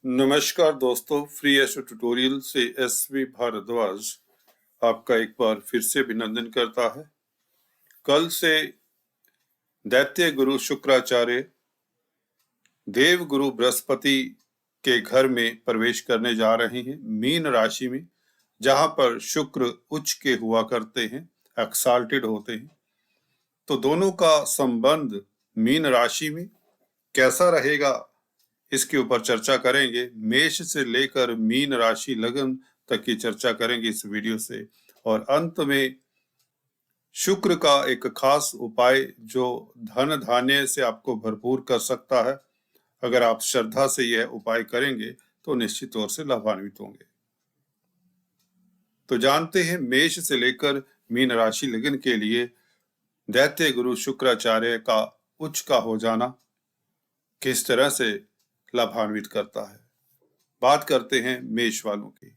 नमस्कार दोस्तों, free astro tutorial से एसवी भारद्वाज आपका एक बार फिर से अभिनंदन करता है। कल से दैत्य गुरु शुक्राचार्य देव गुरु बृहस्पति के घर में प्रवेश करने जा रहे हैं, मीन राशि में, जहां पर शुक्र उच्च के हुआ करते हैं, एक्साल्टेड होते हैं। तो दोनों का संबंध मीन राशि में कैसा रहेगा, इसके ऊपर चर्चा करेंगे। मेष से लेकर मीन राशि लगन तक की चर्चा करेंगे इस वीडियो से, और अंत में शुक्र का एक खास उपाय जो धन धान्य से आपको भरपूर कर सकता है। अगर आप श्रद्धा से यह उपाय करेंगे तो निश्चित तौर से लाभान्वित होंगे। तो जानते हैं मेष से लेकर मीन राशि लगन के लिए दैत्य गुरु शुक्राचार्य का उच्च का हो जाना किस तरह से लाभान्वित करता है। बात करते हैं मेष वालों की।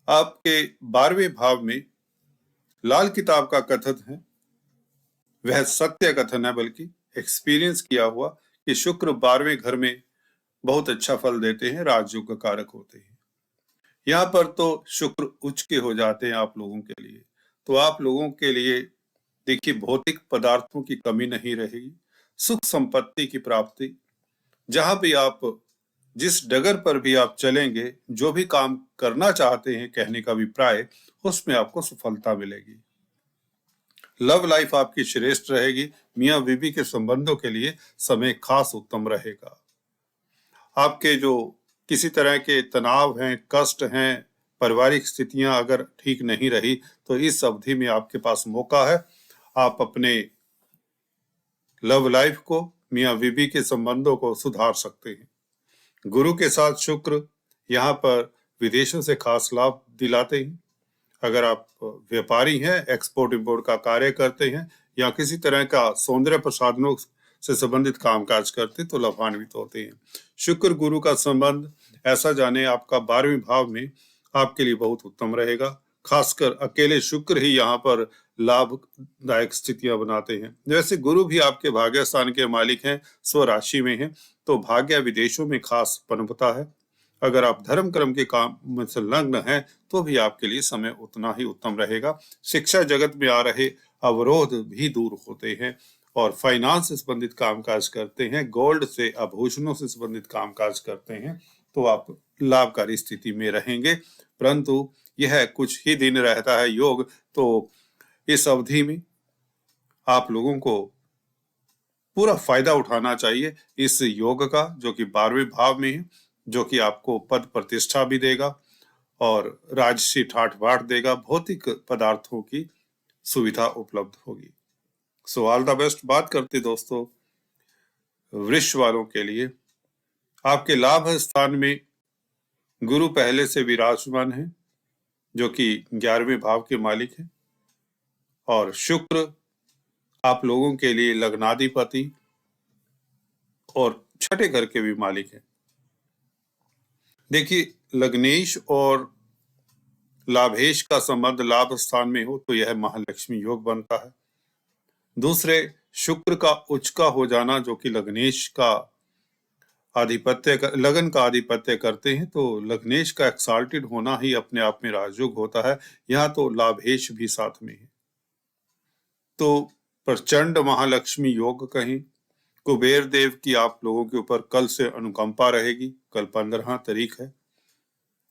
आपके 12वें भाव में लाल किताब का कथन है, वह सत्य कथन है, बल्कि एक्सपीरियंस किया हुआ, कि शुक्र 12वें घर में बहुत अच्छा फल देते हैं, राजयोग का कारक होते हैं। यहाँ पर तो शुक्र उच्च के हो जाते हैं आप लोगों के लिए, तो आप लोगों के लिए देखिए भौतिक पदार्थों की कमी नहीं रहेगी, सुख संपत्ति की प्राप्ति। जहां भी आप, जिस डगर पर भी आप चलेंगे, जो भी काम करना चाहते हैं, कहने का अभिप्राय, उसमें आपको सफलता मिलेगी। लव लाइफ आपकी श्रेष्ठ रहेगी। मियां बीबी के संबंधों के लिए समय खास उत्तम रहेगा। आपके जो किसी तरह के तनाव हैं, कष्ट हैं, पारिवारिक स्थितियां अगर ठीक नहीं रही, तो इस अवधि में आपके पास मौका है, आप अपने लव लाइफ को, मियां बीबी के संबंधों को सुधार सकते हैं। गुरु के साथ शुक्र यहाँ पर विदेशों से खास लाभ दिलाते हैं। अगर आप व्यापारी हैं, एक्सपोर्ट इंपोर्ट का कार्य करते हैं, या किसी तरह का सौंदर्य प्रसाधनों से संबंधित कामकाज करते हैं, तो लाभान्वित होते हैं। शुक्र गुरु का संबंध ऐसा जाने आपका 12वें भाव में आपके लिए बहुत उत्तम रहेगा। खासकर अकेले शुक्र ही यहाँ पर लाभदायक स्थितियां बनाते हैं। जैसे गुरु भी आपके भाग्य स्थान के मालिक हैं, स्वराशि में हैं, तो भाग्य विदेशों में खास पनपता है। अगर आप धर्म कर्म के काम में संलग्न हैं, तो भी आपके लिए समय उतना ही उत्तम रहेगा। शिक्षा जगत में आ रहे अवरोध भी दूर होते हैं, और फाइनेंस से संबंधित कामकाज करते हैं, गोल्ड से, आभूषणों से संबंधित कामकाज करते हैं, तो आप लाभकारी स्थिति में रहेंगे। परंतु यह कुछ ही दिन रहता है योग, तो इस अवधि में आप लोगों को पूरा फायदा उठाना चाहिए इस योग का, जो कि 12वें भाव में है, जो कि आपको पद प्रतिष्ठा भी देगा और राजसी ठाठ बाट देगा, भौतिक पदार्थों की सुविधा उपलब्ध होगी। So all the best. बात करते दोस्तों वृष वालों के लिए। आपके लाभ स्थान में गुरु पहले से विराजमान है, जो कि 11वें भाव के मालिक है, और शुक्र आप लोगों के लिए लग्नाधिपति और छठे घर के भी मालिक है। देखिए, लग्नेश और लाभेश का संबंध लाभ स्थान में हो तो यह महालक्ष्मी योग बनता है। दूसरे, शुक्र का उच्च का हो जाना, जो कि लग्नेश का लगन का आधिपत्य करते हैं, तो लग्नेश का एक्साल्टेड होना ही अपने आप में राजयोग होता है। यहाँ तो लाभेश भी साथ में है, तो प्रचंड महालक्ष्मी योग कहें। कुबेर देव की आप लोगों के ऊपर कल से अनुकंपा रहेगी। कल 15 तारीख है।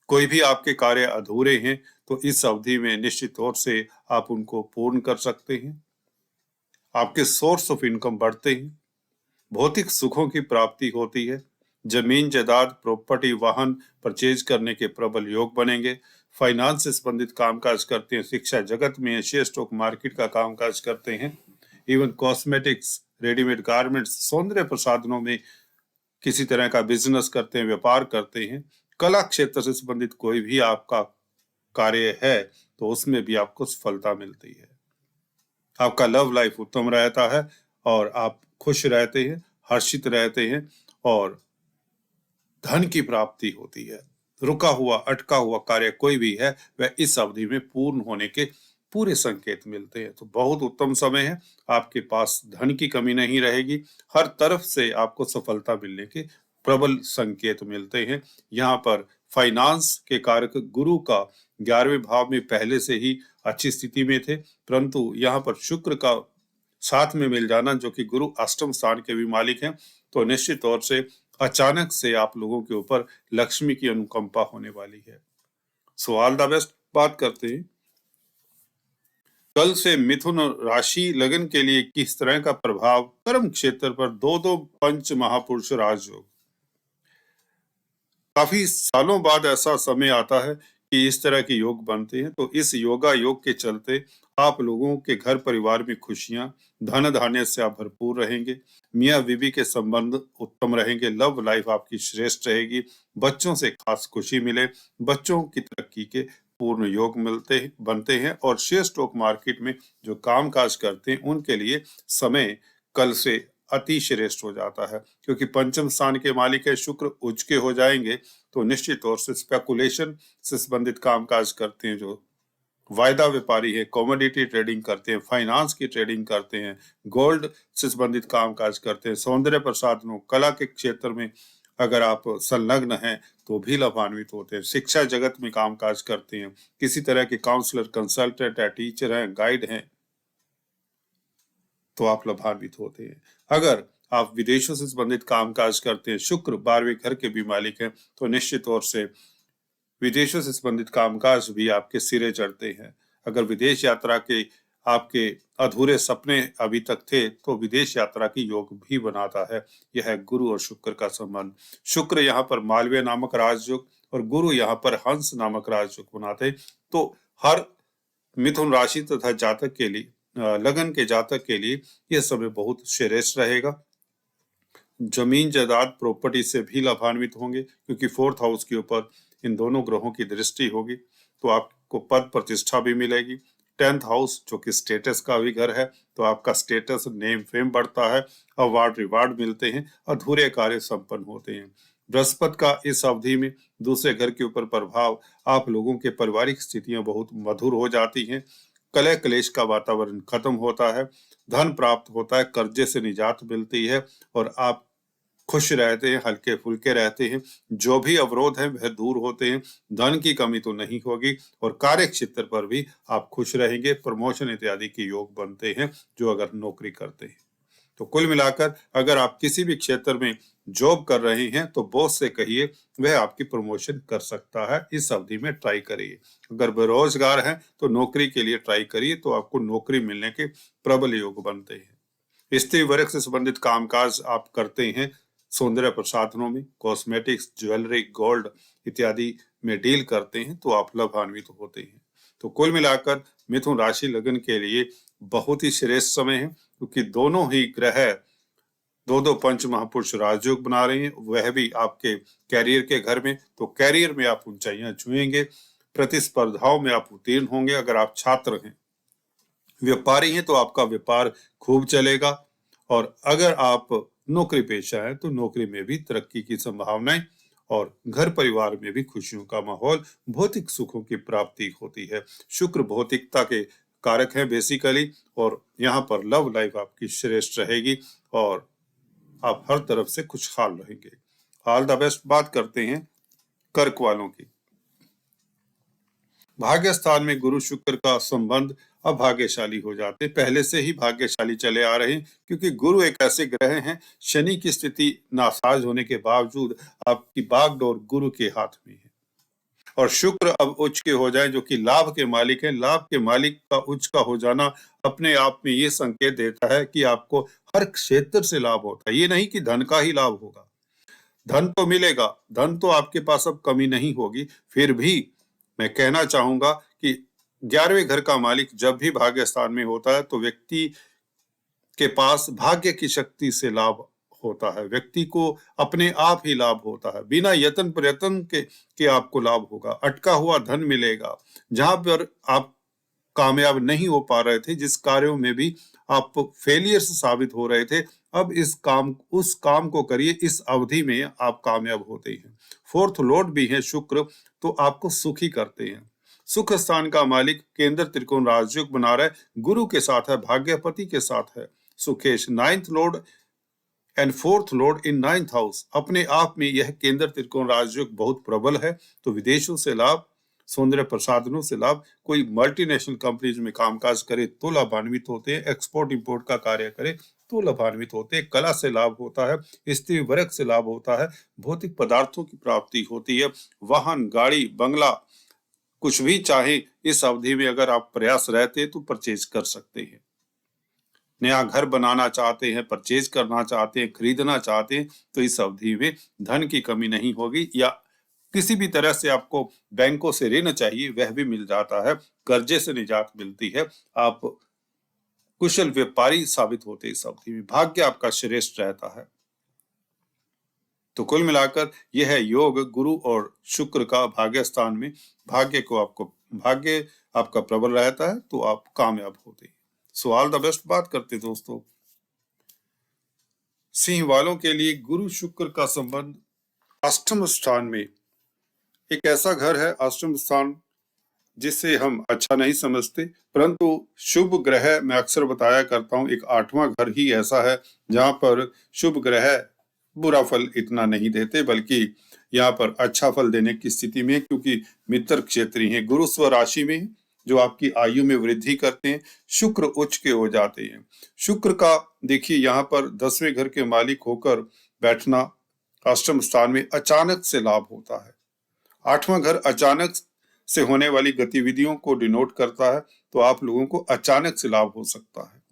कोई भी आपके कार्य अधूरे हैं तो इस अवधि में निश्चित तौर से आप उनको पूर्ण कर सकते हैं। आपके सोर्स ऑफ इनकम बढ़ते हैं, भौतिक सुखों की प्राप्ति होती है, जमीन जायदाद प्रॉपर्टी वाहन परचेज करने के प्रबल योग बनेंगे। फाइनेंस से संबंधित कामकाज करते हैं, शिक्षा जगत में, शेयर स्टॉक मार्केट का कामकाज करते हैं, इवन कॉस्मेटिक्स, रेडीमेड गारमेंट्स, सौंदर्य प्रसाधनों में किसी तरह का बिजनेस करते हैं, व्यापार करते हैं, कला क्षेत्र से संबंधित कोई भी आपका कार्य है तो उसमें भी आपको सफलता मिलती है। आपका लव लाइफ उत्तम रहता है और आप खुश रहते हैं, हर्षित रहते हैं, और धन की प्राप्ति होती है। रुका हुआ, अटका हुआ कार्य कोई भी है, वह इस अवधि में पूर्ण होने के पूरे संकेत मिलते हैं। तो बहुत उत्तम समय है। आपके पास धन की कमी नहीं रहेगी, हर तरफ से आपको सफलता मिलने के प्रबल संकेत मिलते हैं। यहाँ पर फाइनेंस के कारक गुरु का 11वें भाव में पहले से ही अच्छी स्थिति में थे, परंतु यहाँ पर शुक्र का साथ में मिल जाना, जो कि गुरु अष्टम स्थान के भी मालिक हैं, तो निश्चित तौर से अचानक से आप लोगों के ऊपर लक्ष्मी की अनुकंपा होने वाली है। So all the best. बात करते हैं कल से मिथुन राशि लगन के लिए किस तरह का प्रभाव कर्म क्षेत्र पर दो पंच महापुरुष राजयोग। काफी सालों बाद ऐसा समय आता है कि इस तरह के योग बनते हैं, तो इस योगा योग के चलते आप लोगों के घर परिवार में खुशियां, धन धान्य से आप भरपूर रहेंगे, मियाँ बीवी के संबंध उत्तम रहेंगे, लव लाइफ आपकी श्रेष्ठ रहेगी, बच्चों से खास खुशी मिले, बच्चों की तरक्की के पूर्ण योग बनते हैं और शेयर स्टॉक मार्केट में जो काम काज करते हैं उनके लिए समय कल से अति श्रेष्ठ हो जाता है, क्योंकि पंचम स्थान के मालिक है शुक्र उच्च के हो जाएंगे, तो निश्चित तौर से स्पेकुलेशन से संबंधित काम काज करते हैं, जो वायदा व्यापारी है, कमोडिटी ट्रेडिंग करते हैं, फाइनेंस की ट्रेडिंग करते हैं, गोल्ड से संबंधित काम काज करते हैं, सौंदर्य प्रसाधनों, कला के क्षेत्र में अगर आप संलग्न हैं तो भी लाभान्वित होते हैं, शिक्षा जगत में काम काज करते हैं, किसी तरह के काउंसलर, कंसल्टेंट है, टीचर हैं, गाइड हैं, तो आप लाभान्वित होते हैं। अगर आप विदेशों से संबंधित कामकाज करते हैं, शुक्र 12वें घर के भी मालिक हैं, तो निश्चित तौर से विदेशों से संबंधित कामकाज भी आपके सिरे चढ़ते हैं। अगर विदेश यात्रा के आपके अधूरे सपने अभी तक थे, तो विदेश यात्रा की योग भी बनाता है। यह है गुरु और शुक्र का संबंध। शुक्र यहाँ पर मालवीय नामक राजयोग और गुरु यहाँ पर हंस नामक राजयोग बनाते हैं। तो हर मिथुन राशि तथा जातक के लिए, लगन के जातक के लिए यह समय बहुत श्रेष्ठ रहेगा। जमीन जायदाद प्रॉपर्टी से भी लाभान्वित होंगे, क्योंकि 4th हाउस के ऊपर इन दोनों ग्रहों की दृष्टि होगी, तो आपको पद प्रतिष्ठा भी मिलेगी। 10th हाउस जो कि स्टेटस का भी घर है, तो आपका स्टेटस, नेम, फेम बढ़ता है, अवार्ड रिवार्ड मिलते हैं, अधूरे कार्य संपन्न होते हैं। बृहस्पति का इस अवधि में दूसरे घर के ऊपर प्रभाव, आप लोगों के पारिवारिक स्थितियां बहुत मधुर हो जाती हैं, कलह क्लेश का वातावरण खत्म होता है, धन प्राप्त होता है, कर्जे से निजात मिलती है और आप खुश रहते हैं, हल्के फुल्के रहते हैं, जो भी अवरोध है वह दूर होते हैं, धन की कमी तो नहीं होगी और कार्य क्षेत्र पर भी आप खुश रहेंगे, प्रमोशन इत्यादि के योग बनते हैं जो अगर नौकरी करते हैं। तो कुल मिलाकर अगर आप किसी भी क्षेत्र में जॉब कर रहे हैं तो बॉस से कहिए वह आपकी प्रमोशन कर सकता है, इस अवधि में ट्राई करिए। अगर बेरोजगार हैं तो नौकरी के लिए ट्राई करिए, तो आपको नौकरी मिलने के प्रबल योग बनते हैं। स्त्री वर्ग से संबंधित कामकाज आप करते हैं, सौंदर्य प्रसाधनों में, कॉस्मेटिक्स, ज्वेलरी, गोल्ड इत्यादि में डील करते हैं, तो आप लाभान्वित होते हैं। तो कुल मिलाकर मिथुन राशि लगन के लिए बहुत ही श्रेष्ठ समय है, क्योंकि दोनों ही ग्रह दो पंच महापुरुष राजयोग बना रहे हैं, वह भी आपके कैरियर के घर में, तो कैरियर में आप ऊंचाइयां छुएंगे, प्रतिस्पर्धाओं में आप उत्तीर्ण होंगे। अगर आप छात्र हैं, व्यापारी हैं, तो आपका व्यापार खूब चलेगा, और अगर आप नौकरी पेशा है तो नौकरी में भी तरक्की की संभावनाएं और घर परिवार में भी खुशियों का माहौल, भौतिक सुखों की प्राप्ति होती है। शुक्र भौतिकता के कारक है बेसिकली, और यहाँ पर लव लाइफ आपकी श्रेष्ठ रहेगी और आप हर तरफ से खुशहाल रहेंगे। All the best. बात करते हैं कर्क वालों की। भाग्य स्थान में गुरु शुक्र का संबंध अब भाग्यशाली हो जाते, पहले से ही भाग्यशाली चले आ रहे हैं, क्योंकि गुरु एक ऐसे ग्रह हैं, शनि की स्थिति नासाज होने के बावजूद आपकी बागडोर गुरु के हाथ में है, और शुक्र अब उच्च के हो जाए जो कि लाभ के मालिक हैं। लाभ के मालिक का उच्च का हो जाना अपने आप में ये संकेत देता है कि आपको हर क्षेत्र से लाभ होता है। ये नहीं कि धन का ही लाभ होगा, धन तो मिलेगा, धन तो आपके पास अब कमी नहीं होगी, फिर भी मैं कहना चाहूंगा कि 11वें घर का मालिक जब भी भाग्य स्थान में होता है तो व्यक्ति के पास भाग्य की शक्ति से लाभ होता है, व्यक्ति को अपने आप ही लाभ होता है, बिना यत्न प्रयत्न के आपको लाभ होगा, अटका हुआ धन मिलेगा। जहां पर आप कामयाब नहीं हो पा रहे थे, जिस कार्यों में भी आप फेलियर्स साबित हो रहे थे, अब उस काम को करिए, इस अवधि में आप कामयाब होते हैं। 4th लॉर्ड भी है शुक्र, तो आपको सुखी करते हैं। सुख स्थान का मालिक केंद्र त्रिकोण राजयोग बना रहा है, गुरु के साथ है, भाग्यपति के साथ है Sukesh. 9th Lord and fourth Lord in 9th house, अपने आप में यह केंद्र त्रिकोण राजयोग बहुत प्रबल है। तो विदेशों से लाभ, सौंदर्य प्रसाधनों से लाभ, कोई मल्टीनेशनल कंपनीज में कामकाज करे तो लाभान्वित होते हैं, एक्सपोर्ट इंपोर्ट का कार्य करे तो लाभान्वित होते हैं, कला से लाभ होता है, स्त्री वर्ग से लाभ होता है, भौतिक पदार्थों की प्राप्ति होती है, वाहन, गाड़ी, बंगला, कुछ भी चाहे इस अवधि में अगर आप प्रयास रहते हैं तो परचेज कर सकते हैं। नया घर बनाना चाहते हैं, परचेज करना चाहते हैं, खरीदना चाहते हैं तो इस अवधि में धन की कमी नहीं होगी, या किसी भी तरह से आपको बैंकों से ऋण चाहिए वह भी मिल जाता है, कर्जे से निजात मिलती है, आप कुशल व्यापारी साबित होते इस अवधि में, भाग्य आपका श्रेष्ठ रहता है। तो कुल मिलाकर यह है योग गुरु और शुक्र का भाग्य स्थान में, भाग्य आपका प्रबल रहता है तो आप कामयाब होते हैं। So all the best. बात करते दोस्तों सिंह वालों के लिए गुरु शुक्र का संबंध अष्टम स्थान में, एक ऐसा घर है अष्टम स्थान जिसे हम अच्छा नहीं समझते, परंतु शुभ ग्रह मैं अक्सर बताया करता हूं, एक 8वां घर ही ऐसा है जहां पर शुभ ग्रह बुरा फल इतना नहीं देते, बल्कि यहाँ पर अच्छा फल देने की स्थिति में, क्योंकि मित्र क्षेत्रीय है, गुरु स्व राशि में जो आपकी आयु में वृद्धि करते हैं, शुक्र उच्च के हो जाते हैं। शुक्र का देखिए यहाँ पर 10वें घर के मालिक होकर बैठना अष्टम स्थान में अचानक से लाभ होता है। 8वां घर अचानक से होने वाली गतिविधियों को डिनोट करता है, तो आप लोगों को अचानक से लाभ हो सकता है।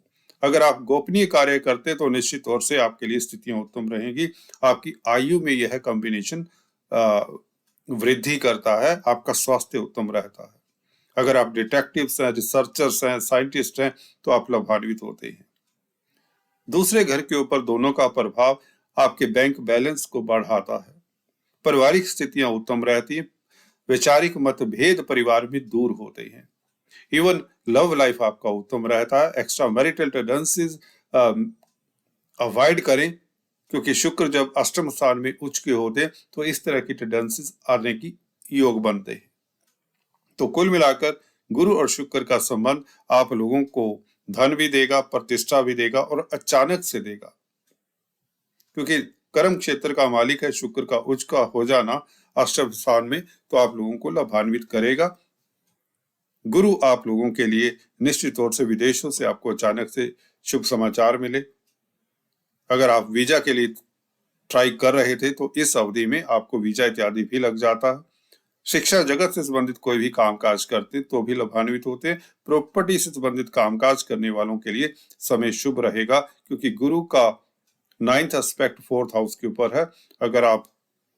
अगर आप गोपनीय कार्य करते तो निश्चित तौर से आपके लिए स्थितियां उत्तम रहेंगी। आपकी आयु में यह कॉम्बिनेशन वृद्धि करता है, आपका स्वास्थ्य उत्तम रहता है। अगर आप डिटेक्टिव्स हैं, रिसर्चर्स हैं, साइंटिस्ट हैं तो आप लाभान्वित होते हैं। दूसरे घर के ऊपर दोनों का प्रभाव आपके बैंक बैलेंस को बढ़ाता है, पारिवारिक स्थितियां उत्तम रहती हैं, वैचारिक मतभेद परिवार में दूर होते हैं, इवन लव लाइफ आपका उत्तम रहता है। एक्स्ट्रा मैरिटल टेंडेंसीज अवॉइड करें, क्योंकि शुक्र जब अष्टम स्थान में उच्च के होते हैं तो इस तरह की टेंडेंसीज आने की योग बनते हैं। तो कुल मिलाकर गुरु और शुक्र का संबंध आप लोगों को धन भी देगा, प्रतिष्ठा भी देगा और अचानक से देगा, क्योंकि कर्म क्षेत्र का मालिक है शुक्र का उच्च का हो जाना अष्टम स्थान में, तो आप लोगों को लाभान्वित करेगा। गुरु आप लोगों के लिए निश्चित तौर से विदेशों से आपको अचानक से शुभ समाचार मिले। अगर आप वीजा के लिए ट्राई कर रहे थे तो इस अवधि में आपको वीजा इत्यादि भी लग जाता है। शिक्षा जगत से संबंधित कोई भी कामकाज करते तो भी लाभान्वित होते हैं। प्रॉपर्टी से संबंधित कामकाज करने वालों के लिए समय शुभ रहेगा, क्योंकि गुरु का 9th एस्पेक्ट 4th हाउस के ऊपर है। अगर आप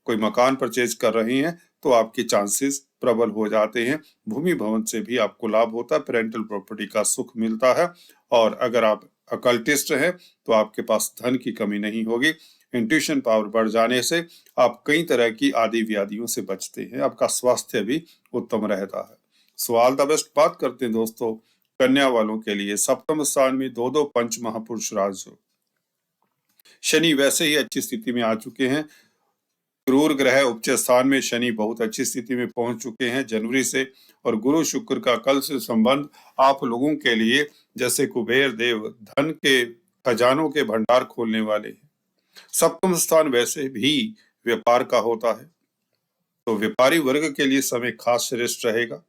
कोई मकान परचेज कर रहे हैं तो आपके चांसेस प्रबल हो जाते हैं। भूमि भवन से भी आपको लाभ होता है, पेरेंटल प्रॉपर्टी का सुख मिलता है। और अगर आप अकल्टिस्ट हैं तो आपके पास धन की कमी नहीं होगी। इंट्यूशन पावर बढ़ जाने से आप कई तरह की आदि व्याधियों से बचते हैं, आपका स्वास्थ्य भी उत्तम रहता है। So all the best. बात करते हैं दोस्तों कन्या वालों के लिए सप्तम स्थान में 2 पंच महापुरुष राज, शनि वैसे ही अच्छी स्थिति में आ चुके हैं। क्रूर ग्रह उच्च स्थान में शनि बहुत अच्छी स्थिति में पहुंच चुके हैं जनवरी से, और गुरु शुक्र का कल से संबंध आप लोगों के लिए जैसे कुबेर देव धन के खजानों के भंडार खोलने वाले हैं। सप्तम स्थान वैसे भी व्यापार का होता है, तो व्यापारी वर्ग के लिए समय खास श्रेष्ठ रहेगा।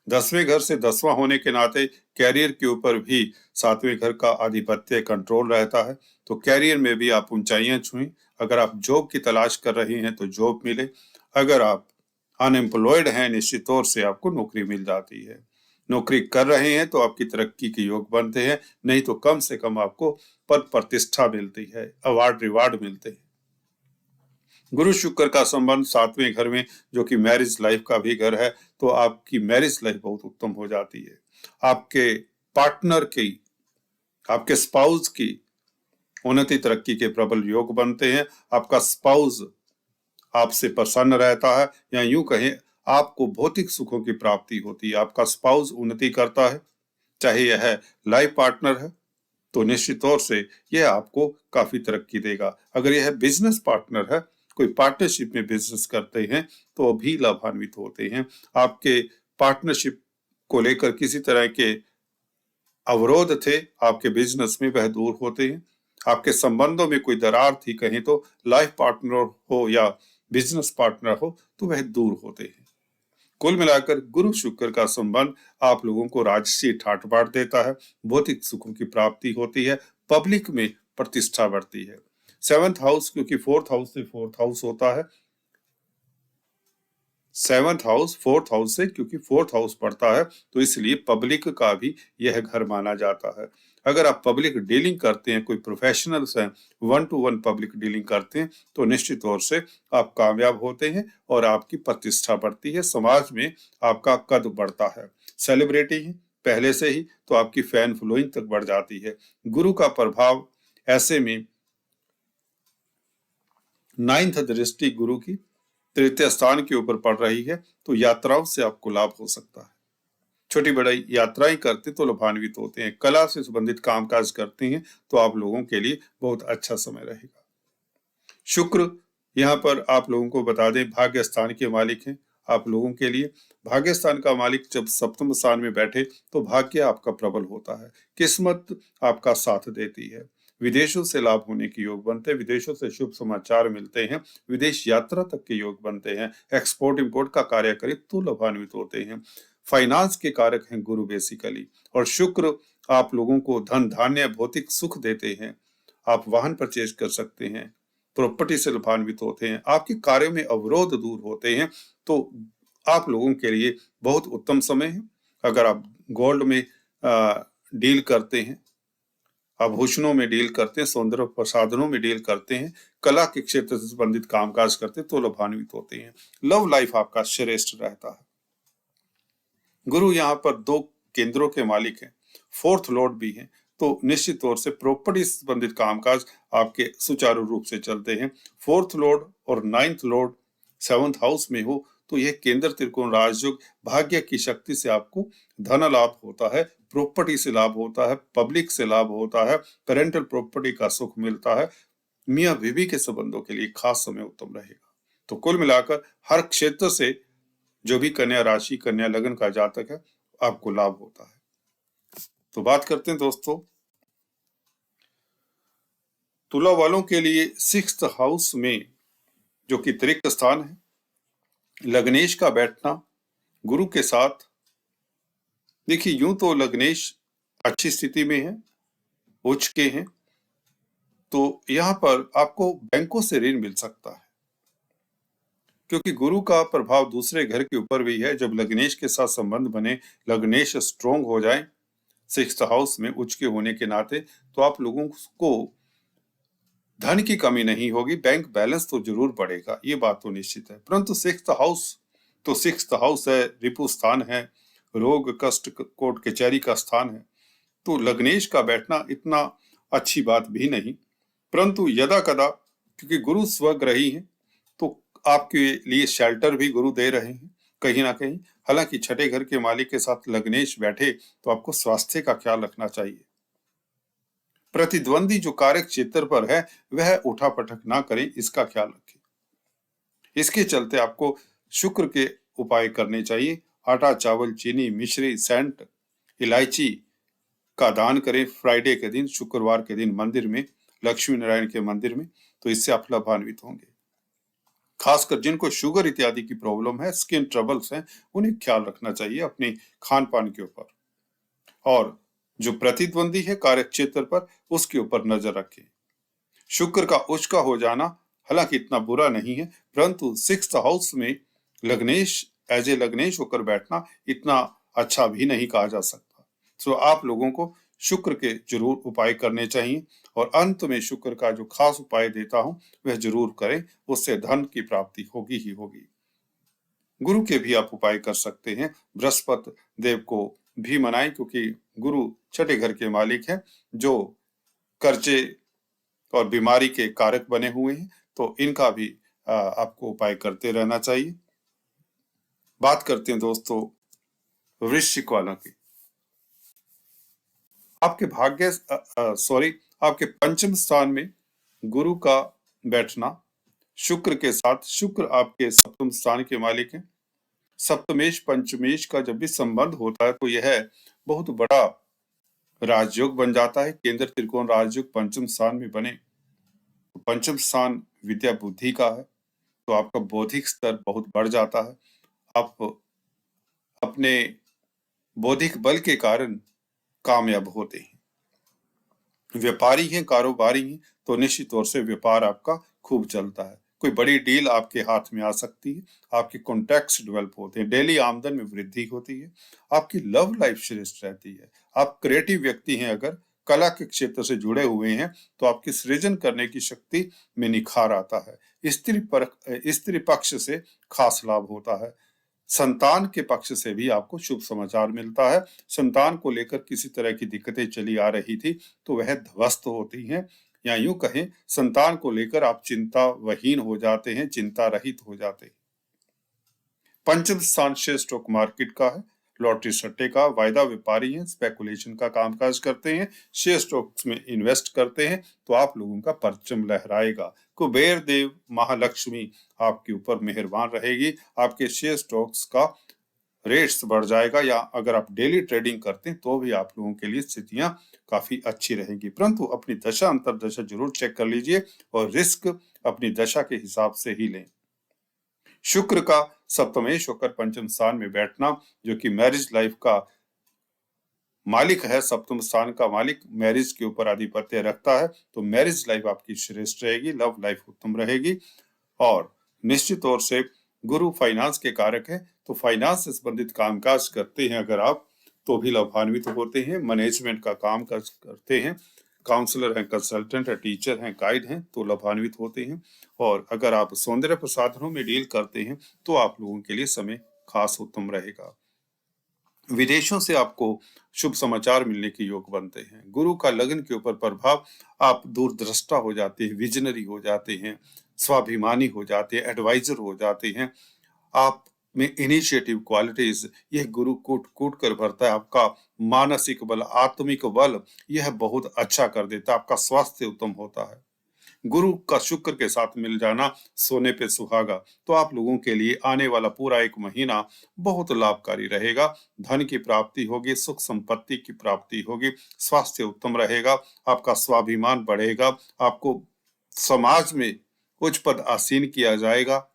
10वें घर से 10वां होने के नाते कैरियर के ऊपर भी 7वें घर का आधिपत्य कंट्रोल रहता है, तो कैरियर में भी आप ऊंचाइयां छुएं। अगर आप जॉब की तलाश कर रहे हैं तो जॉब मिले, अगर आप अनएम्प्लॉयड हैं निश्चित तौर से आपको नौकरी मिल जाती है। नौकरी कर रहे हैं तो आपकी तरक्की के योग बनते हैं, नहीं तो कम से कम आपको पद प्रतिष्ठा मिलती है, अवार्ड रिवार्ड मिलते हैं। गुरु शुक्र का संबंध 7वें घर में जो कि मैरिज लाइफ का भी घर है, तो आपकी मैरिज लाइफ बहुत उत्तम हो जाती है। आपके पार्टनर की, आपके स्पाउस की उन्नति तरक्की के प्रबल योग बनते हैं। आपका स्पाउस आपसे प्रसन्न रहता है, या यूं कहें आपको भौतिक सुखों की प्राप्ति होती है। आपका स्पाउस उन्नति करता है, चाहे यह लाइफ पार्टनर है तो निश्चित तौर से यह आपको काफी तरक्की देगा। अगर यह बिजनेस पार्टनर है, कोई पार्टनरशिप में बिजनेस करते हैं तो भी लाभान्वित होते हैं। आपके पार्टनरशिप को लेकर किसी तरह के अवरोध थे आपके बिजनेस में, वह दूर होते हैं। आपके संबंधों में कोई दरार थी, कहें तो लाइफ पार्टनर हो या बिजनेस पार्टनर हो, तो वह दूर होते हैं। कुल मिलाकर गुरु शुक्र का संबंध आप लोगों को राजसी ठाट बाट देता है, भौतिक सुखों की प्राप्ति होती है, पब्लिक में प्रतिष्ठा बढ़ती है। 7th हाउस क्योंकि 4th हाउस से 4th हाउस होता है, 7th हाउस 4th हाउस से क्योंकि 4th हाउस पड़ता है, तो इसलिए पब्लिक का भी यह घर माना जाता है। अगर आप पब्लिक डीलिंग करते हैं, कोई प्रोफेशनल्स हैं, 1 to 1 पब्लिक डीलिंग करते हैं, तो निश्चित तौर से आप कामयाब होते हैं और आपकी प्रतिष्ठा बढ़ती है, समाज में आपका कद बढ़ता है। सेलिब्रिटी है पहले से ही, तो आपकी फैन फॉलोइंग तक बढ़ जाती है। गुरु का प्रभाव ऐसे में 9th दृष्टि गुरु की तृतीय स्थान के ऊपर पड़ रही है, तो यात्राओं से आपको लाभ हो सकता है। छोटी बड़ी यात्राएं करते तो लाभान्वित होते हैं। कला से संबंधित कामकाज करते हैं तो आप लोगों के लिए बहुत अच्छा समय रहेगा। शुक्र यहाँ पर आप लोगों को बता दें भाग्य स्थान के मालिक हैं। आप लोगों के लिए भाग्य स्थान का मालिक जब सप्तम स्थान में बैठे तो भाग्य आपका प्रबल होता है, किस्मत आपका साथ देती है। विदेशों से लाभ होने के योग बनते हैं, विदेशों से शुभ समाचार मिलते हैं, विदेश यात्रा तक के योग बनते हैं, एक्सपोर्ट इंपोर्ट का कार्य करें तो लाभान्वित होते हैं। फाइनेंस के कारक हैं गुरु बेसिकली, और शुक्र आप लोगों को धन धान्य भौतिक सुख देते हैं। आप वाहन परचेज कर सकते हैं, प्रॉपर्टी से लाभान्वित होते हैं, आपके कार्यों में अवरोध दूर होते हैं, तो आप लोगों के लिए बहुत उत्तम समय है। अगर आप गोल्ड में डील करते हैं, आभूषणों में डील करते हैं, सौंदर्य प्रसाधनों में डील करते हैं, कला के क्षेत्र से संबंधित कामकाज करते हैं, तो लाभान्वित होते हैं। लव लाइफ आपका श्रेष्ठ रहता है। गुरु यहाँ पर 2 केंद्रों के मालिक हैं, 4th लॉर्ड भी हैं, तो निश्चित तौर से प्रॉपर्टी से संबंधित कामकाज आपके सुचारू रूप से चलते हैं। 4th लॉर्ड और 9th लॉर्ड 7th हाउस में हो तो यह केंद्र त्रिकोण राजयोग भाग्य की शक्ति से आपको धन लाभ होता है, प्रॉपर्टी से लाभ होता है, पब्लिक से लाभ होता है, पेरेंटल प्रॉपर्टी का सुख मिलता है। मियाँ बीवी के संबंधों के लिए खास समय उत्तम रहेगा। तो कुल मिलाकर हर क्षेत्र से जो भी कन्या राशि कन्या लग्न का जातक है आपको लाभ होता है। तो बात करते हैं दोस्तों तुला वालों के लिए 6th हाउस में जो कि त्रिक स्थान है, लग्नेश का बैठना गुरु के साथ। देखिए यूं तो लग्नेश अच्छी स्थिति में है, उच्च के हैं, तो यहाँ पर आपको बैंकों से ऋण मिल सकता है क्योंकि गुरु का प्रभाव दूसरे घर के ऊपर भी है। जब लग्नेश के साथ संबंध बने, लग्नेश स्ट्रोंग हो जाए 6th हाउस में उच्च के होने के नाते, तो आप लोगों को धन की कमी नहीं होगी, बैंक बैलेंस तो जरूर बढ़ेगा, ये बात तो निश्चित है। परंतु 6th हाउस है, रिपु स्थान है, रोग कष्ट कोर्ट कचहरी का स्थान है, तो लग्नेश का बैठना इतना अच्छी बात भी नहीं। परंतु यदा कदा क्योंकि गुरु स्वग्रही हैं, तो आपके लिए शेल्टर भी गुरु दे रहे हैं कहीं ना कहीं। हालांकि छठे घर के मालिक के साथ लग्नेश बैठे तो आपको स्वास्थ्य का ख्याल रखना चाहिए। प्रतिद्वंदी जो कार्य क्षेत्र पर है वह उठापटक ना करें, इसका ख्याल रखें। इसके चलते आपको शुक्र के उपाय करने चाहिए। आटा चावल चीनी मिश्री सेंट इलायची का दान करें फ्राइडे के दिन, शुक्रवार के दिन मंदिर में, लक्ष्मी नारायण के मंदिर में, तो इससे आप लाभान्वित होंगे। खासकर जिनको शुगर इत्यादि की प्रॉब्लम है, स्किन ट्रबल्स हैं, उन्हें ख्याल रखना चाहिए अपने खान पान के ऊपर। और जो प्रतिद्वंदी है कार्य क्षेत्र पर, उसके ऊपर नजर रखें। शुक्र का उच्च का हो जाना हालांकि इतना बुरा नहीं है, परंतु 6th हाउस में लग्नेश एज ए लग्नेश होकर बैठना इतना अच्छा भी नहीं कहा जा सकता। तो आप लोगों को शुक्र के जरूर उपाय करने चाहिए, और अंत में शुक्र का जो खास उपाय देता हूं वह जरूर करें, उससे धन की प्राप्ति होगी ही होगी। गुरु के भी आप उपाय कर सकते हैं, बृहस्पति देव को भी मनाएं क्योंकि गुरु छठे घर के मालिक हैं जो कर्जे और बीमारी के कारक बने हुए हैं, तो इनका भी आपको उपाय करते रहना चाहिए। बात करते हैं दोस्तों वृश्चिक वालों की। आपके आपके पंचम स्थान में गुरु का बैठना शुक्र के साथ, शुक्र आपके सप्तम स्थान के मालिक हैं। सप्तमेश पंचमेश का जब भी संबंध होता है तो यह बहुत बड़ा राजयोग बन जाता है। केंद्र त्रिकोण राजयोग पंचम स्थान में बने तो पंचम स्थान विद्या बुद्धि का है, तो आपका बौद्धिक स्तर बहुत बढ़ जाता है। आप अपने बौद्धिक बल के कारण कामयाब होते हैं। व्यापारी हैं, कारोबारी हैं, तो निश्चित तौर से व्यापार आपका खूब चलता है। कोई बड़ी डील आपके हाथ में आ सकती है, आपके कॉन्टैक्ट्स डेवलप होते हैं, डेली आमदन में वृद्धि होती है, आपकी लव लाइफ श्रेष्ठ रहती है। आप क्रिएटिव व्यक्ति हैं, अगर कला के क्षेत्र से जुड़े हुए हैं तो आपकी सृजन करने की शक्ति में निखार आता है। स्त्री पक्ष से खास लाभ होता है। संतान के पक्ष से भी आपको शुभ समाचार मिलता है। संतान को लेकर किसी तरह की दिक्कतें चली आ रही थी तो वह ध्वस्त होती हैं, या यूं कहें संतान को लेकर आप चिंतावहीन हो जाते हैं, चिंता रहित हो जाते हैं। पंचम स्थान शेयर स्टॉक मार्केट का है, लॉटरी सट्टे का, वायदा व्यापारी हैं, स्पेकुलेशन का कामकाज करते हैं, शेयर स्टॉक्स में इन्वेस्ट करते हैं तो आप लोगों का परचम लहराएगा। कुबेर देव महालक्ष्मी आपके ऊपर मेहरबान रहेगी, आपके शेयर स्टॉक्स का रेट्स बढ़ जाएगा, या अगर आप डेली ट्रेडिंग करते हैं तो भी आप लोगों के लिए स्थितियां काफी अच्छी रहेंगी। परंतु अपनी दशा अंतर्दशा जरूर चेक कर लीजिए और रिस्क अपनी दशा के हिसाब से ही लें। शुक्र का सप्तमेश होकर पंचम स्थान में बैठना, जो कि मैरिज लाइफ का मालिक है, सप्तम स्थान का मालिक मैरिज के ऊपर आधिपत्य रखता है, तो मैरिज लाइफ आपकी श्रेष्ठ रहेगी, लव लाइफ उत्तम रहेगी। और निश्चित तौर से गुरु फाइनेंस के कारक है, तो फाइनेंस से संबंधित कामकाज करते हैं अगर आप तो भी लाभान्वित होते हैं। मैनेजमेंट का काम करते हैं, काउंसलर हैं, कंसल्टेंट है, टीचर हैं, गाइड हैं, तो लाभान्वित होते हैं। और अगर आप सौंदर्य प्रसाधनों में डील करते हैं तो आप लोगों के लिए समय खास उत्तम रहेगा। विदेशों से आपको शुभ समाचार मिलने के योग बनते हैं। गुरु का लगन के ऊपर प्रभाव, आप दूरदृष्टा हो जाते हैं, विजनरी हो जाते हैं, स्वाभिमानी हो जाते हैं, एडवाइजर हो जाते हैं, आप में इनिशिएटिव क्वालिटीज यह गुरु कूट कूट कर भरता है। आपका मानसिक बल, आत्मिक बल यह बहुत अच्छा कर देता है, आपका स्वास्थ्य उत्तम होता है। गुरु का शुक्र के साथ मिल जाना सोने पे सुहागा, तो आप लोगों के लिए आने वाला पूरा एक महीना बहुत लाभकारी रहेगा। धन की प्राप्ति होगी, सुख संपत्ति की प्राप्ति होगी, स्वास्थ्य उत्तम रहेगा, आपका स्वाभिमान बढ़ेगा, आपको समाज में उच्च पद आसीन किया जाएगा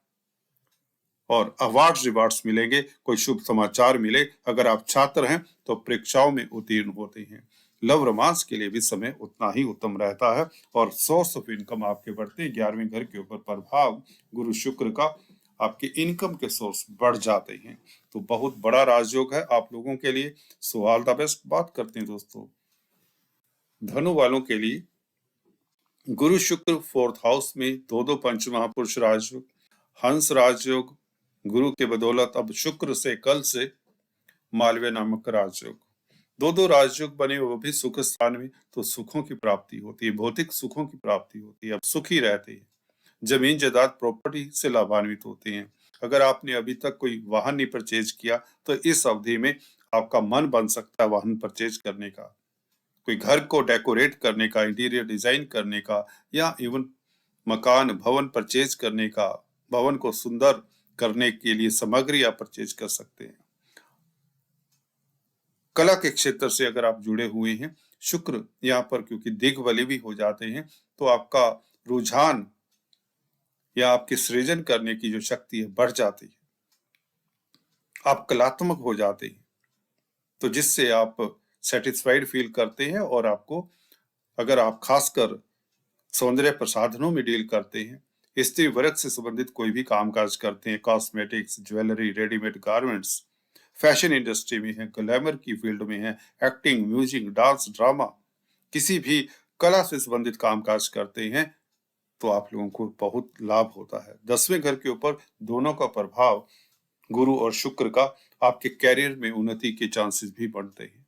और अवार्ड्स रिवार्ड्स मिलेंगे। कोई शुभ समाचार मिले, अगर आप छात्र हैं तो परीक्षाओं में उत्तीर्ण होते हैं। लव रोमांस के लिए भी समय उतना ही उत्तम रहता है और सोर्स ऑफ इनकम आपके बढ़ते हैं। 11वें घर के ऊपर प्रभाव गुरु शुक्र का, आपके इनकम के सोर्स बढ़ जाते हैं, तो बहुत बड़ा राजयोग है आप लोगों के लिए। So all the best. बात करते हैं दोस्तों धनु वालों के लिए। गुरु शुक्र फोर्थ हाउस में दो पंच महापुरुष राजयोग, हंस राजयोग, गुरु के बदौलत अब शुक्र से कल से मालव्य नामक राजयोग, दो राजयोग बने, वो भी सुख स्थान में, तो सुखों की प्राप्ति होती है, भौतिक सुखों की प्राप्ति होती है, अब सुखी रहते हैं, जमीन जायदाद प्रॉपर्टी से लाभान्वित होते हैं। अगर आपने अभी तक कोई वाहन नहीं परचेज किया तो इस अवधि में आपका मन बन सकता है वाहन परचेज करने का, कोई घर को डेकोरेट करने का, इंटीरियर डिजाइन करने का, या इवन मकान भवन परचेज करने का, भवन को सुंदर करने के लिए सामग्री आप परचेज कर सकते हैं। कला के क्षेत्र से अगर आप जुड़े हुए हैं, शुक्र यहाँ पर क्योंकि दिग्बली भी हो जाते हैं, तो आपका रुझान या आपके सृजन करने की जो शक्ति है बढ़ जाती है, आप कलात्मक हो जाते हैं, तो जिससे आप सेटिस्फाइड फील करते हैं। और आपको, अगर आप खासकर सौंदर्य प्रसाधनों में डील करते हैं, स्त्री वर्ग से संबंधित कोई भी कामकाज करते हैं, cosmetics, jewellery, readymade garments, fashion industry में है, ग्लैमर की फील्ड में है, एक्टिंग, म्यूजिक, डांस, ड्रामा, किसी भी कला से संबंधित कामकाज करते हैं, तो आप लोगों को बहुत लाभ होता है। 10वें घर के ऊपर दोनों का प्रभाव गुरु और शुक्र का, आपके कैरियर में उन्नति के चांसेस भी बढ़ते हैं,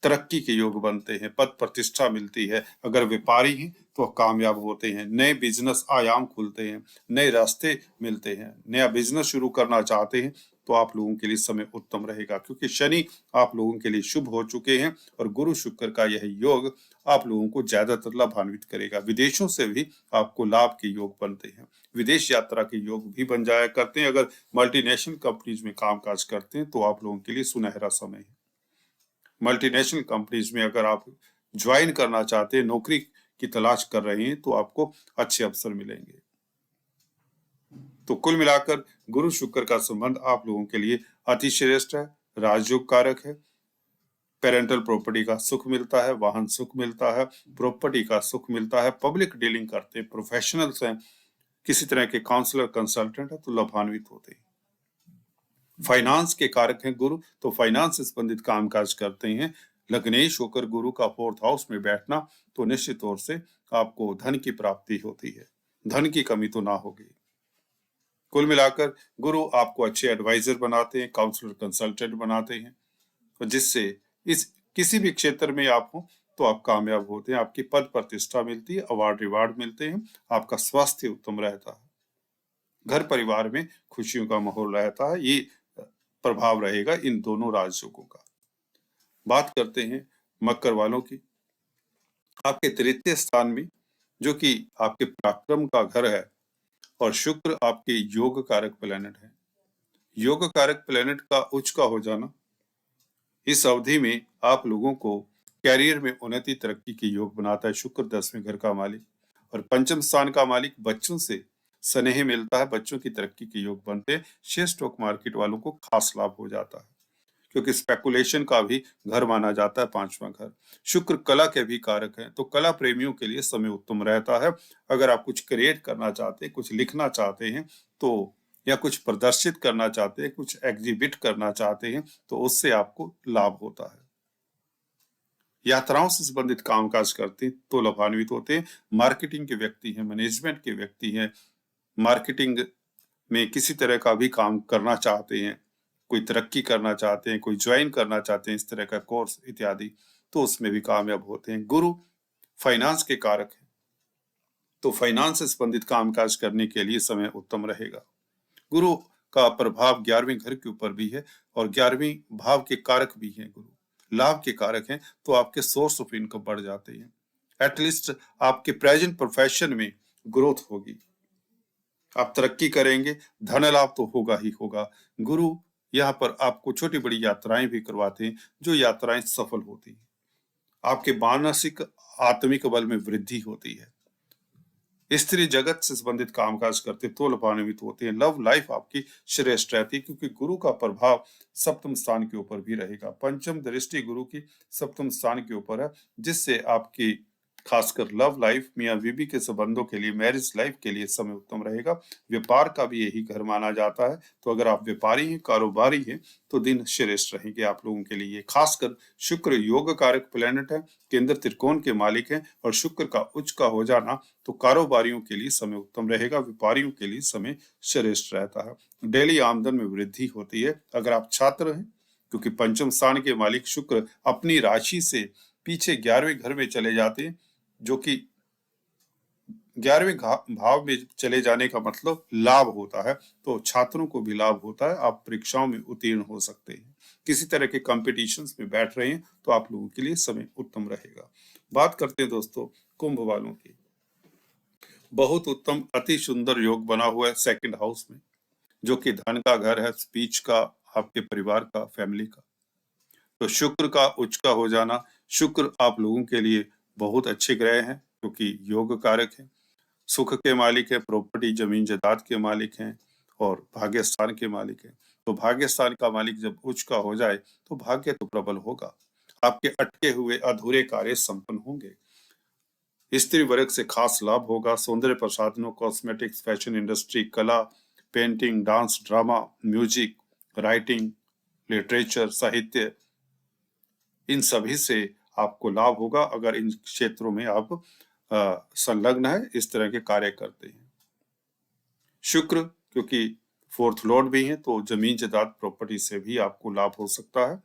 तरक्की के योग बनते हैं, पद प्रतिष्ठा मिलती है। अगर व्यापारी हैं तो कामयाब होते हैं, नए बिजनेस आयाम खुलते हैं, नए रास्ते मिलते हैं, नया बिजनेस शुरू करना चाहते हैं तो आप लोगों के लिए समय उत्तम रहेगा, क्योंकि शनि आप लोगों के लिए शुभ हो चुके हैं और गुरु शुक्र का यह योग आप लोगों को ज्यादातर लाभान्वित करेगा। विदेशों से भी आपको लाभ के योग बनते हैं, विदेश यात्रा के योग भी बन जाया करते हैं। अगर मल्टीनेशनल कंपनीज में कामकाज करते हैं तो आप लोगों के लिए सुनहरा समय है। मल्टीनेशनल कंपनीज में अगर आप ज्वाइन करना चाहते हैं, नौकरी की तलाश कर रहे हैं, तो आपको अच्छे अवसर मिलेंगे। तो कुल मिलाकर गुरु शुक्र का संबंध आप लोगों के लिए अति श्रेष्ठ है, राजयोग कारक है। पेरेंटल प्रॉपर्टी का सुख मिलता है, वाहन सुख मिलता है, प्रॉपर्टी का सुख मिलता है, पब्लिक डीलिंग करते हैं, प्रोफेशनल्स हैं, किसी तरह के काउंसलर कंसल्टेंट है तो लाभान्वित होते हैं। फाइनेंस के कारक हैं गुरु, तो फाइनेंस से संबंधित कामकाज करते हैं। लग्नेश होकर गुरु का 4th हाउस में बैठना, तो निश्चित तौर से आपको धन की प्राप्ति होती है, धन की कमी तो ना होगी। कुल मिलाकर गुरु आपको अच्छे एडवाइजर बनाते हैं, काउंसलर कंसल्टेंट बनाते हैं, तो जिससे इस किसी भी क्षेत्र में आप हो तो आप कामयाब होते हैं, आपकी पद प्रतिष्ठा मिलती है, अवार्ड रिवार्ड मिलते हैं, आपका स्वास्थ्य उत्तम रहता है, घर परिवार में खुशियों का माहौल रहता है। ये प्रभाव रहेगा इन दोनों राजयोगों का। बात करते हैं मकर वालों की। आपके तृतीय स्थान में, जो कि आपके पराक्रम का घर है, और शुक्र आपके योग कारक प्लेनेट है। योग कारक प्लेनेट का उच्च का हो जाना इस अवधि में आप लोगों को कैरियर में उन्नति तरक्की के योग बनाता है। शुक्र 10वें घर का मालिक और पंचम स्थान का मालिक, बच्चों से स्नेह मिलता है, बच्चों की तरक्की के योग बनते हैं। शेयर स्टॉक मार्केट वालों को खास लाभ हो जाता है, क्योंकि स्पेकुलेशन का भी घर माना जाता है 5वां घर। शुक्र कला के भी कारक है, तो कला प्रेमियों के लिए समय उत्तम रहता है। अगर आप कुछ क्रिएट करना चाहते हैं, कुछ लिखना चाहते हैं, तो या कुछ प्रदर्शित करना चाहते हैं, कुछ एग्जिबिट करना चाहते हैं, तो उससे आपको लाभ होता है। यात्राओं से संबंधित कामकाज करते हैं तो लाभान्वित होते हैं। मार्केटिंग के व्यक्ति हैं, मैनेजमेंट के व्यक्ति हैं, मार्केटिंग में किसी तरह का भी काम करना चाहते हैं, कोई तरक्की करना चाहते हैं, कोई ज्वाइन करना चाहते हैं इस तरह का कोर्स इत्यादि, तो उसमें भी कामयाब होते हैं। गुरु फाइनेंस के कारक है, तो फाइनेंस से संबंधित कामकाज करने के लिए समय उत्तम रहेगा। गुरु का प्रभाव 11वें घर के ऊपर भी है और 11वें भाव के कारक भी हैं। गुरु लाभ के कारक हैं, तो आपके सोर्स ऑफ इनकम बढ़ जाते हैं। एटलीस्ट आपके प्रेजेंट प्रोफेशन में ग्रोथ होगी, आप तरक्की करेंगे, धन लाभ तो होगा ही होगा। गुरु यहाँ पर आपको छोटी बड़ी यात्राएं भी करवाते हैं, जो यात्राएं सफल होती हैं। आपके मानसिक आत्मिक बल में वृद्धि होती है। स्त्री जगत से संबंधित कामकाज करते तो लाभान्वित होते हैं। लव लाइफ आपकी श्रेष्ठ रहती है, क्योंकि गुरु का प्रभाव सप्तम स्थान के ऊपर भी रहेगा। पंचम दृष्टि गुरु की सप्तम स्थान के ऊपर है, जिससे आपकी खासकर लव लाइफ, मियां बीवी के संबंधों के लिए, मैरिज लाइफ के लिए समय उत्तम रहेगा। व्यापार का भी यही घर माना जाता है, तो अगर आप व्यापारी हैं, कारोबारी हैं, तो दिन श्रेष्ठ रहेंगे आप लोगों के लिए। खासकर शुक्र योग कारक प्लेनेट है, केंद्र त्रिकोण के मालिक हैं, और शुक्र का उच्च का हो जाना तो कारोबारियों के लिए समय उत्तम रहेगा, व्यापारियों के लिए समय श्रेष्ठ रहता है। डेली आमदन में वृद्धि होती है। अगर आप छात्र हैं, क्योंकि पंचम स्थान के मालिक शुक्र अपनी राशि से पीछे 11वें घर में चले जाते हैं, जो कि 11वें भाव में चले जाने का मतलब लाभ होता है, तो छात्रों को भी लाभ होता है। आप परीक्षाओं में उत्तीर्ण हो सकते हैं, किसी तरह के कॉम्पिटिशन्स में बैठ रहे हैं, तो आप लोगों के लिए समय उत्तम रहेगा। बात करते हैं दोस्तों कुंभ वालों की। बहुत उत्तम अति सुंदर योग बना हुआ है 2nd हाउस में, जो कि धन का घर है, स्पीच का, आपके परिवार का, फैमिली का। तो शुक्र का उच्च का हो जाना, शुक्र आप लोगों के लिए बहुत अच्छे ग्रह हैं, क्योंकि योग कारक है, सुख के मालिक है, प्रॉपर्टी जमीन जायदाद के मालिक हैं, और भाग्य स्थान के मालिक हैं। तो भाग्य स्थान का मालिक जब उच्च का हो जाए तो भाग्य तो प्रबल होगा, आपके अटके हुए अधूरे कार्य संपन्न होंगे। स्त्री वर्ग से खास लाभ होगा। सौंदर्य प्रसाधनों, कॉस्मेटिक्स, फैशन इंडस्ट्री, कला, painting, dance, drama, music, writing, literature, साहित्य, इन सभी से आपको लाभ होगा अगर इन क्षेत्रों में आप संलग्न है, इस तरह के कार्य करते हैं। शुक्र क्योंकि 4th लॉर्ड भी हैं, तो जमीन जायदाद प्रॉपर्टी से भी आपको लाभ हो सकता है।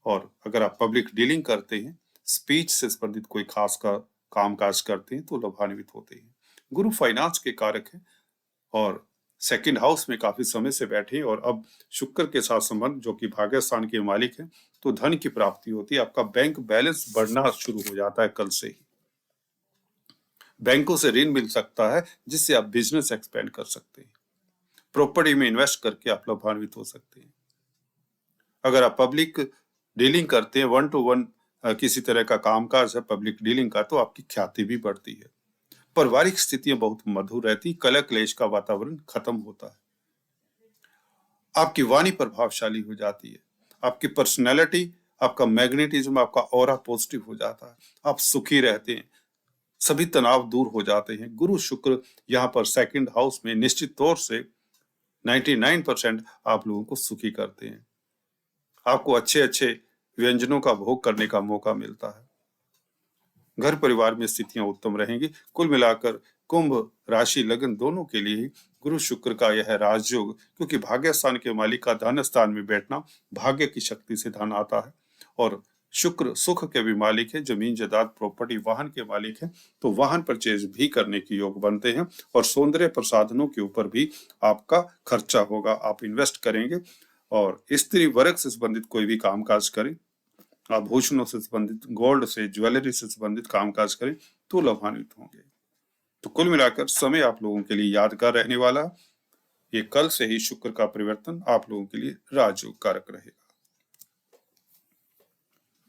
और अगर आप पब्लिक डीलिंग करते हैं, स्पीच से संबंधित कोई खास का कामकाज करते हैं, तो लाभान्वित होते हैं। गुरु फाइनेंस के कारक हैं और 2nd हाउस में काफी समय से बैठे, और अब शुक्र के साथ संबंध, जो कि भाग्य स्थान के मालिक हैं, तो धन की प्राप्ति होती है। आपका बैंक बैलेंस बढ़ना शुरू हो जाता है कल से ही। बैंकों से ऋण मिल सकता है, जिससे आप बिजनेस एक्सपेंड कर सकते हैं। प्रॉपर्टी में इन्वेस्ट करके आप लाभान्वित हो सकते हैं। अगर आप पब्लिक डीलिंग करते हैं, 1 to 1 किसी तरह का कामकाज है पब्लिक डीलिंग का, तो आपकी ख्याति भी बढ़ती है। पारिवारिक स्थितियां बहुत मधुर रहती, कलह क्लेश का वातावरण खत्म होता है। आपकी वाणी प्रभावशाली हो जाती है, आपकी पर्सनैलिटी, आपका मैग्नेटिज्म, आपका ऑरा पॉजिटिव हो जाता है, आप सुखी रहते हैं, सभी तनाव दूर हो जाते हैं। गुरु शुक्र यहाँ पर सेकंड हाउस में निश्चित तौर से 99% आप लोगों को सुखी करते हैं। आपको अच्छे अच्छे व्यंजनों का भोग करने का मौका मिलता है। घर परिवार में स्थितियां उत्तम रहेंगी। कुल मिलाकर कुंभ राशि लग्न दोनों के लिए गुरु शुक्र का यह राजयोग, क्योंकि भाग्य स्थान के मालिक का धन स्थान में बैठना, भाग्य की शक्ति से धन आता है। और शुक्र सुख के भी मालिक है, जमीन जायदाद प्रॉपर्टी वाहन के मालिक है, तो वाहन परचेज भी करने के योग बनते हैं। और सौंदर्य प्रसाधनों के ऊपर भी आपका खर्चा होगा, आप इन्वेस्ट करेंगे। और स्त्री वर्ग से संबंधित कोई भी कामकाज करें, आभूषणों से संबंधित, गोल्ड से, ज्वेलरी से संबंधित कामकाज करें तो लाभान्वित होंगे। तो कुल मिलाकर समय आप लोगों के लिए यादगार रहने वाला। ये कल से ही शुक्र का परिवर्तन आप लोगों के लिए राजयोग कारक रहेगा।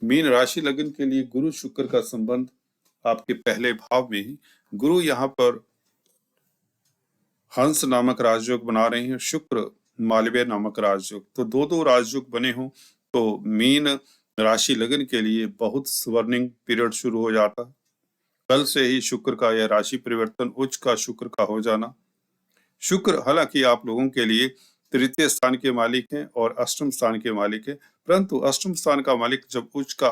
मीन राशि लग्न के लिए गुरु शुक्र का संबंध आपके पहले भाव में ही, गुरु यहाँ पर हंस नामक राजयोग बना रहे हैं, शुक्र मालवीय नामक राजयोग, तो दो राजयोग बने हों तो मीन राशि लग्न के लिए बहुत स्वर्णिंग पीरियड शुरू हो जाता है। कल से ही शुक्र का यह राशि परिवर्तन, उच्च का शुक्र का हो जाना। शुक्र हालांकि आप लोगों के लिए तृतीय स्थान के मालिक हैं और अष्टम स्थान के मालिक हैं, परंतु अष्टम स्थान का मालिक जब उच्च का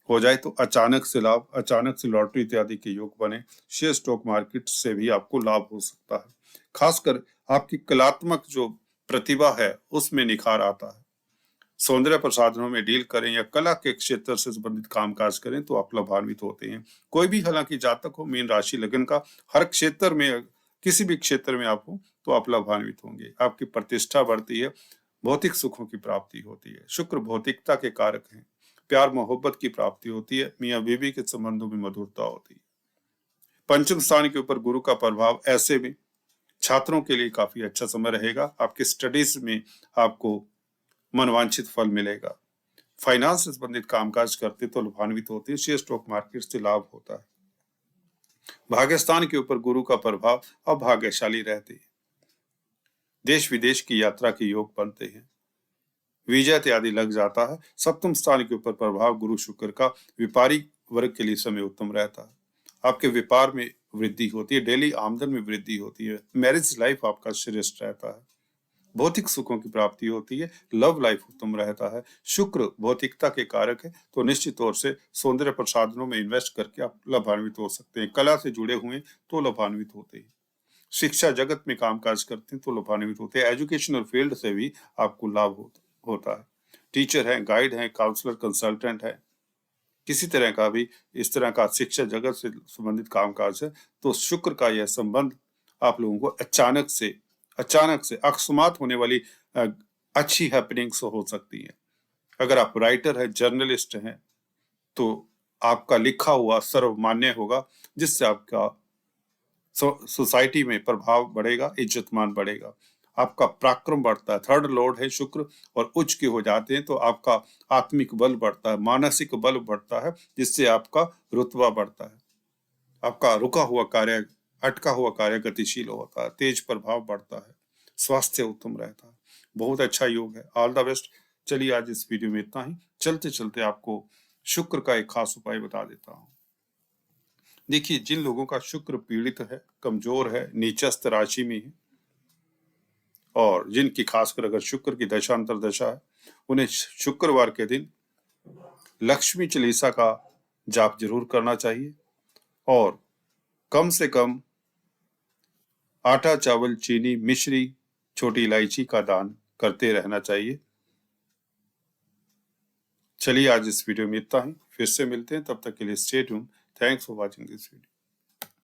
हो जाए तो अचानक से लाभ, अचानक से लॉटरी इत्यादि के योग बने। शेयर स्टॉक मार्केट से भी आपको लाभ हो सकता है। खासकर आपकी कलात्मक जो प्रतिभा है उसमें निखार आता है। सौंदर्य प्रसाधनों में डील करें या कला के क्षेत्र से संबंधित कामकाज करें तो आप लाभान्वित होते हैं। कोई भी हालांकि जातक हो मीन राशि लगन का, हर क्षेत्र में, किसी भी क्षेत्र में आप हो तो आप लाभान्वित होंगे। आपकी प्रतिष्ठा बढ़ती है, भौतिक सुखों की प्राप्ति होती है। शुक्र भौतिकता के कारक हैं, प्यार मोहब्बत की प्राप्ति होती है, मियाँ बीवी के संबंधों में मधुरता होती है। पंचम स्थान के ऊपर गुरु का प्रभाव, ऐसे में छात्रों के लिए काफी अच्छा समय रहेगा। आपकी स्टडीज में आपको मनवांछित फल मिलेगा। फाइनेंस से संबंधित कामकाज करते तो लाभान्वित होते हैं। शेयर स्टॉक मार्केट से लाभ होता है। भाग्यस्थान के ऊपर गुरु का प्रभाव, अब भाग्यशाली रहते हैं। देश विदेश की यात्रा के योग बनते हैं, वीजा इत्यादि लग जाता है। सप्तम स्थान के ऊपर प्रभाव गुरु शुक्र का, व्यापारी वर्ग के लिए समय उत्तम रहता है। आपके व्यापार में वृद्धि होती है, डेली आमदन में वृद्धि होती है, मैरिज लाइफ आपका श्रेष्ठ रहता है, भौतिक सुखों की प्राप्ति होती है, लव लाइफ उत्तम रहता है। शुक्र भौतिकता के कारक है, तो निश्चित तौर से सौंदर्य प्रसाधनों में इन्वेस्ट करके आप लाभान्वित हो सकते हैं। कला से जुड़े हुए तो लाभान्वित होते हैं। शिक्षा जगत में कामकाज करते हैं तो लाभान्वित होते हैं। एजुकेशनल फील्ड से भी आपको लाभ होता है। टीचर है, गाइड है, काउंसलर, कंसल्टेंट है, किसी तरह का भी इस तरह का शिक्षा जगत से संबंधित कामकाज है तो शुक्र का यह संबंध आप लोगों को अचानक से अकस्मात होने वाली अच्छी हैपनिंग्स हो सकती है। अगर आप राइटर है, जर्नलिस्ट हैं, तो आपका लिखा हुआ सर्वमान्य होगा, जिससे आपका सोसाइटी में प्रभाव बढ़ेगा, इज्जतमान बढ़ेगा, आपका पराक्रम बढ़ता है। थर्ड लॉर्ड है शुक्र और उच्च के हो जाते हैं तो आपका आत्मिक बल बढ़ता है, मानसिक बल बढ़ता है, जिससे आपका रुतबा बढ़ता है। आपका रुका हुआ कार्य, अटका हुआ कार्य गतिशील होता है, तेज प्रभाव बढ़ता है, स्वास्थ्य उत्तम रहता है। बहुत अच्छा योग है। All the best. चलिए आज इस वीडियो में इतना ही। चलते चलते आपको शुक्र का एक खास उपाय बता देता हूँ। देखिए, जिन लोगों का शुक्र पीड़ित है, कमजोर है, नीचस्थ राशि में है, और जिनकी खासकर अगर शुक्र की दशा अंतरदशा है, उन्हें शुक्रवार के दिन लक्ष्मी चालीसा का जाप जरूर करना चाहिए और कम से कम आटा, चावल, चीनी, मिश्री, छोटी इलायची का दान करते रहना चाहिए। चलिए आज इस वीडियो में इतना ही, फिर से मिलते हैं, तब तक के लिए stay tuned. Thanks for watching this video.